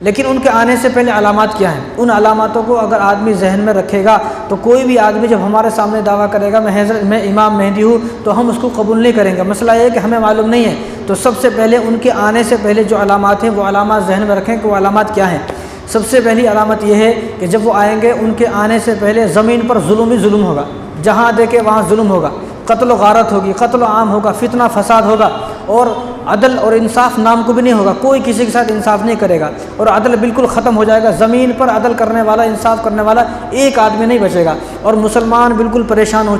لیکن ان کے آنے سے پہلے علامات کیا ہیں؟ ان علاماتوں کو اگر آدمی ذہن میں رکھے گا تو کوئی بھی آدمی جب ہمارے سامنے دعویٰ کرے گا میں امام مہدی ہوں تو ہم اس کو قبول نہیں کریں گے۔ مسئلہ یہ ہے کہ ہمیں معلوم نہیں ہے، تو سب سے پہلے ان کے آنے سے پہلے جو علامات ہیں وہ علامات ذہن میں رکھیں کہ وہ علامات کیا ہیں۔ سب سے پہلی علامت یہ ہے کہ جب وہ آئیں گے ان کے آنے سے پہلے زمین پر ظلم ہی ظلم ہوگا، جہاں دیکھے وہاں ظلم ہوگا، قتل و غارت ہوگی، قتل و عام ہوگا، فتنہ فساد ہوگا، اور عدل اور انصاف نام کو بھی نہیں ہوگا، کوئی کسی کے ساتھ انصاف نہیں کرے گا، اور عدل بالکل ختم ہو جائے گا۔ زمین پر عدل کرنے والا، انصاف کرنے والا ایک آدمی نہیں بچے گا، اور مسلمان بالکل پریشان ہو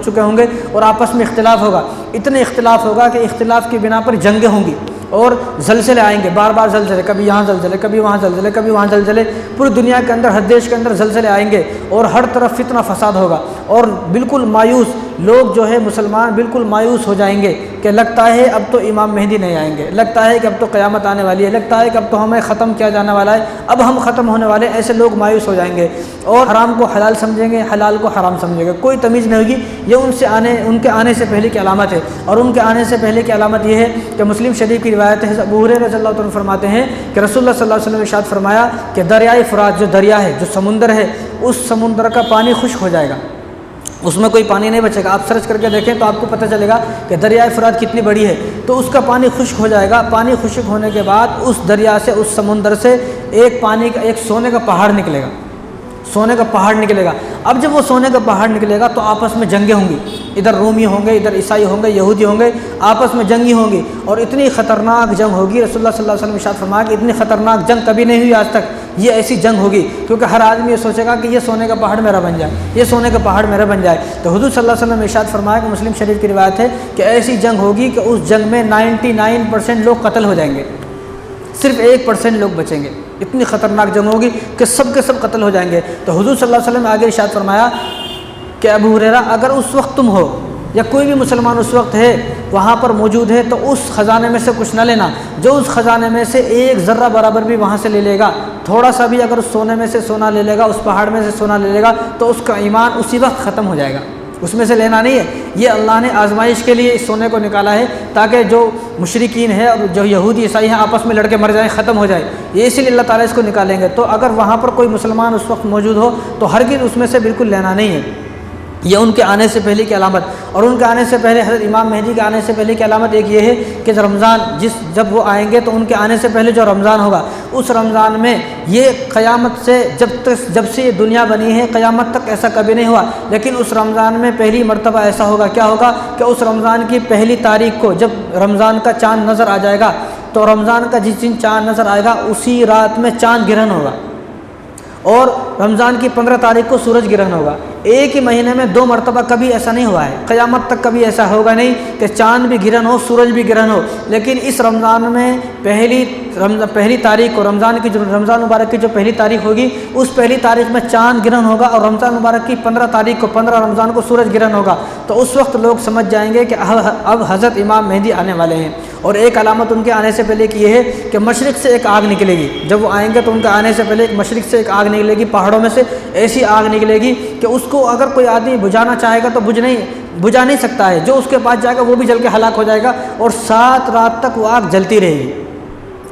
چکے ہوں گے، اور آپس میں اختلاف ہوگا، اتنے اختلاف ہوگا کہ اختلاف کی بنا پر جنگیں ہوں گی، اور زلزلے آئیں گے، بار بار زلزلے، کبھی یہاں زلزلے، کبھی وہاں زلزلے، کبھی وہاں زلزلے، پوری دنیا کے اندر، ہر دیش کے اندر زلزلے آئیں گے، اور ہر طرف فتنہ فساد ہوگا، اور بالکل مایوس لوگ جو ہے مسلمان بالکل مایوس ہو جائیں گے کہ لگتا ہے اب تو امام مہدی نہیں آئیں گے، لگتا ہے کہ اب تو قیامت آنے والی ہے، لگتا ہے کہ اب تو ہمیں ختم کیا جانے والا ہے، اب ہم ختم ہونے والے ہیں۔ ایسے لوگ مایوس ہو جائیں گے، اور حرام کو حلال سمجھیں گے، حلال کو حرام سمجھیں گے، کوئی تمیز نہیں ہوگی۔ یہ ان کے آنے سے پہلے کی علامت ہے، اور ان کے آنے سے پہلے کی علامت یہ ہے کہ مسلم شریف کی روایت ہے، ابو ہریرہ رضی اللہ عنہ فرماتے ہیں کہ رسول اللہ صلی اللہ علیہ وسلم نے ارشاد فرمایا کہ دریائے فرات، جو دریا ہے، جو سمندر ہے، اس سمندر کا پانی خشک ہو جائے گا، اس میں کوئی پانی نہیں بچے گا۔ آپ سرچ کر کے دیکھیں تو آپ کو پتہ چلے گا کہ دریائے فرات کتنی بڑی ہے، تو اس کا پانی خشک ہو جائے گا۔ پانی خشک ہونے کے بعد اس دریا سے، اس سمندر سے ایک سونے کا پہاڑ نکلے گا، سونے کا پہاڑ نکلے گا۔ اب جب وہ سونے کا پہاڑ نکلے گا تو آپس میں جنگیں ہوں گی، ادھر رومی ہوں گے، ادھر عیسائی ہوں گے، یہودی ہوں گے، آپس میں جنگی ہوں گی، اور اتنی خطرناک جنگ ہوگی۔ رسول اللہ صلی اللہ علیہ وسلم نے ارشاد فرمایا کہ اتنی خطرناک جنگ کبھی نہیں ہوئی آج تک، یہ ایسی جنگ ہوگی کیونکہ ہر آدمی یہ سوچے گا کہ یہ سونے کا پہاڑ میرا بن جائے، یہ سونے کا پہاڑ میرا بن جائے۔ تو حضور صلی اللہ علیہ وسلم نے ارشاد فرمایا کہ مسلم شریف کی روایت ہے کہ ایسی جنگ ہوگی کہ اس جنگ میں 99% لوگ قتل ہو جائیں گے، صرف 1% لوگ بچیں گے۔ اتنی خطرناک جنگ ہوگی کہ سب کے سب قتل ہو جائیں گے۔ تو حضور صلی اللہ علیہ وسلم نے آگے ارشاد فرمایا کہ ابو ہریرہ، اگر اس وقت تم ہو یا کوئی بھی مسلمان اس وقت ہے، وہاں پر موجود ہے، تو اس خزانے میں سے کچھ نہ لینا، جو اس خزانے میں سے ایک ذرہ برابر بھی وہاں سے لے لے گا، تھوڑا سا بھی اگر اس سونے میں سے سونا لے لے گا، اس پہاڑ میں سے سونا لے لے گا، تو اس کا ایمان اسی وقت ختم ہو جائے گا۔ اس میں سے لینا نہیں ہے، یہ اللہ نے آزمائش کے لیے اس سونے کو نکالا ہے تاکہ جو مشرکین ہے اور جو یہودی عیسائی ہیں آپس میں لڑ کے مر جائیں، ختم ہو جائے، یہ اسی لیے اللہ تعالیٰ اس کو نکالیں گے۔ تو اگر وہاں پر کوئی مسلمان اس وقت موجود ہو تو ہرگز اس میں سے بالکل لینا نہیں ہے۔ یہ ان کے آنے سے پہلے کی علامت۔ اور ان کے آنے سے پہلے حضرت امام مہدی کے آنے سے پہلے کی علامت ایک یہ ہے کہ رمضان جب وہ آئیں گے تو ان کے آنے سے پہلے جو رمضان ہوگا، اس رمضان میں یہ قیامت سے جب سے یہ دنیا بنی ہے قیامت تک ایسا کبھی نہیں ہوا، لیکن اس رمضان میں پہلی مرتبہ ایسا ہوگا۔ کیا ہوگا کہ اس رمضان کی پہلی تاریخ کو جب رمضان کا چاند نظر آ جائے گا، تو رمضان کا جس دن چاند نظر آئے گا اسی رات میں چاند گرہن ہوگا، اور رمضان کی 15 تاریخ کو سورج گرہن ہوگا۔ ایک ہی مہینے میں 2 مرتبہ کبھی ایسا نہیں ہوا ہے، قیامت تک کبھی ایسا ہوگا نہیں کہ چاند بھی گرہن ہو، سورج بھی گرہن ہو۔ لیکن اس رمضان میں پہلی تاریخ کو، رمضان مبارک کی جو پہلی تاریخ ہوگی، اس پہلی تاریخ میں چاند گرہن ہوگا، اور رمضان مبارک کی 15 تاریخ کو، 15 رمضان کو سورج گرہن ہوگا۔ تو اس وقت لوگ سمجھ جائیں گے کہ اب حضرت امام مہدی آنے والے ہیں۔ اور ایک علامت ان کے آنے سے پہلے کی یہ ہے کہ مشرق سے ایک آگ نکلے گی۔ جب وہ آئیں گے تو ان کے آنے سے پہلے مشرق سے ایک آگ نکلے گی، پہاڑوں میں سے ایسی آگ نکلے گی کہ اس کو اگر کوئی آدمی بجھانا چاہے گا تو بجھا نہیں سکتا ہے، جو اس کے پاس جائے گا وہ بھی جل کے ہلاک ہو جائے گا، اور 7 رات تک وہ آگ جلتی رہے گی۔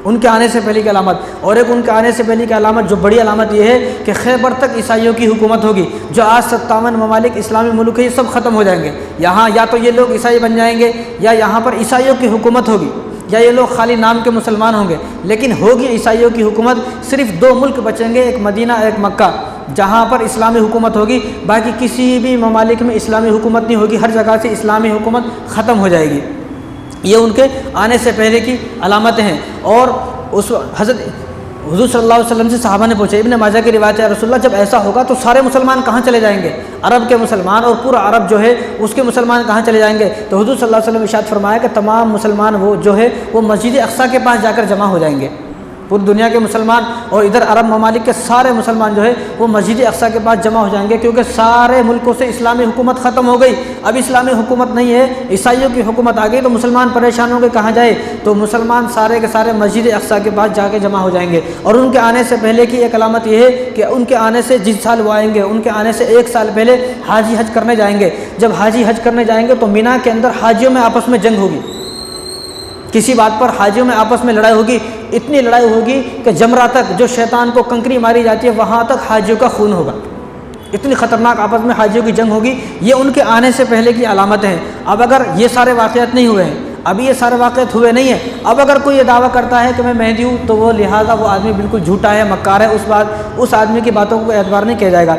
ان کے آنے سے پہلے کی علامت۔ اور ایک ان کے آنے سے پہلے کی علامت جو بڑی علامت یہ ہے کہ خیبر تک عیسائیوں کی حکومت ہوگی۔ جو آج 57 ممالک اسلامی ملک ہے یہ سب ختم ہو جائیں گے، یہاں یا تو یہ لوگ عیسائی بن جائیں گے، یا یہاں پر عیسائیوں کی حکومت ہوگی، یا یہ لوگ خالی نام کے مسلمان ہوں گے، لیکن ہوگی عیسائیوں کی حکومت۔ صرف 2 ملک بچیں گے، ایک مدینہ ایک مکہ، جہاں پر اسلامی حکومت ہوگی، باقی کسی بھی ممالک میں اسلامی حکومت نہیں ہوگی، ہر جگہ سے اسلامی حکومت ختم ہو جائے گی۔ یہ ان کے آنے سے پہلے کی علامتیں ہیں۔ اور اس حضرت حضور صلی اللہ علیہ وسلم سے صحابہ نے پوچھا، ابن ماجہ کی روایت ہے، رسول اللہ جب ایسا ہوگا تو سارے مسلمان کہاں چلے جائیں گے؟ عرب کے مسلمان، اور پورا عرب جو ہے اس کے مسلمان کہاں چلے جائیں گے؟ تو حضور صلی اللہ علیہ وسلم نے ارشاد فرمایا کہ تمام مسلمان وہ جو ہے وہ مسجد اقصیٰ کے پاس جا کر جمع ہو جائیں گے۔ پوری دنیا کے مسلمان اور ادھر عرب ممالک کے سارے مسلمان جو ہے وہ مسجد اقصیٰ کے پاس جمع ہو جائیں گے، کیونکہ سارے ملکوں سے اسلامی حکومت ختم ہو گئی، اب اسلامی حکومت نہیں ہے، عیسائیوں کی حکومت آ گئی، تو مسلمان پریشان ہو گئے کہاں جائے؟ تو مسلمان سارے کے سارے مسجد اقصیٰ کے پاس جا کے جمع ہو جائیں گے۔ اور ان کے آنے سے پہلے کی ایک علامت یہ ہے کہ ان کے آنے سے جس سال وہ آئیں گے، ان کے آنے سے 1 سال پہلے حاجی حج کرنے جائیں گے۔ جب حاجی حج کرنے جائیں گے تو مینا کے اندر حاجیوں میں آپس میں جنگ ہوگی کسی بات پر حاجیوں میں آپس میں لڑائی ہوگی، اتنی لڑائی ہوگی کہ جمرہ تک، جو شیطان کو کنکری ماری جاتی ہے وہاں تک حاجیوں کا خون ہوگا، اتنی خطرناک آپس میں حاجیوں کی جنگ ہوگی۔ یہ ان کے آنے سے پہلے کی علامتیں ہیں۔ اب اگر یہ سارے واقعات نہیں ہوئے ہیں، ابھی یہ سارے واقعات ہوئے نہیں ہیں، اب اگر کوئی یہ دعویٰ کرتا ہے کہ میں مہدی ہوں تو وہ لہٰذا وہ آدمی بالکل جھوٹا ہے، مکار ہے، اس آدمی کی باتوں کو اعتبار نہیں کیا جائے گا۔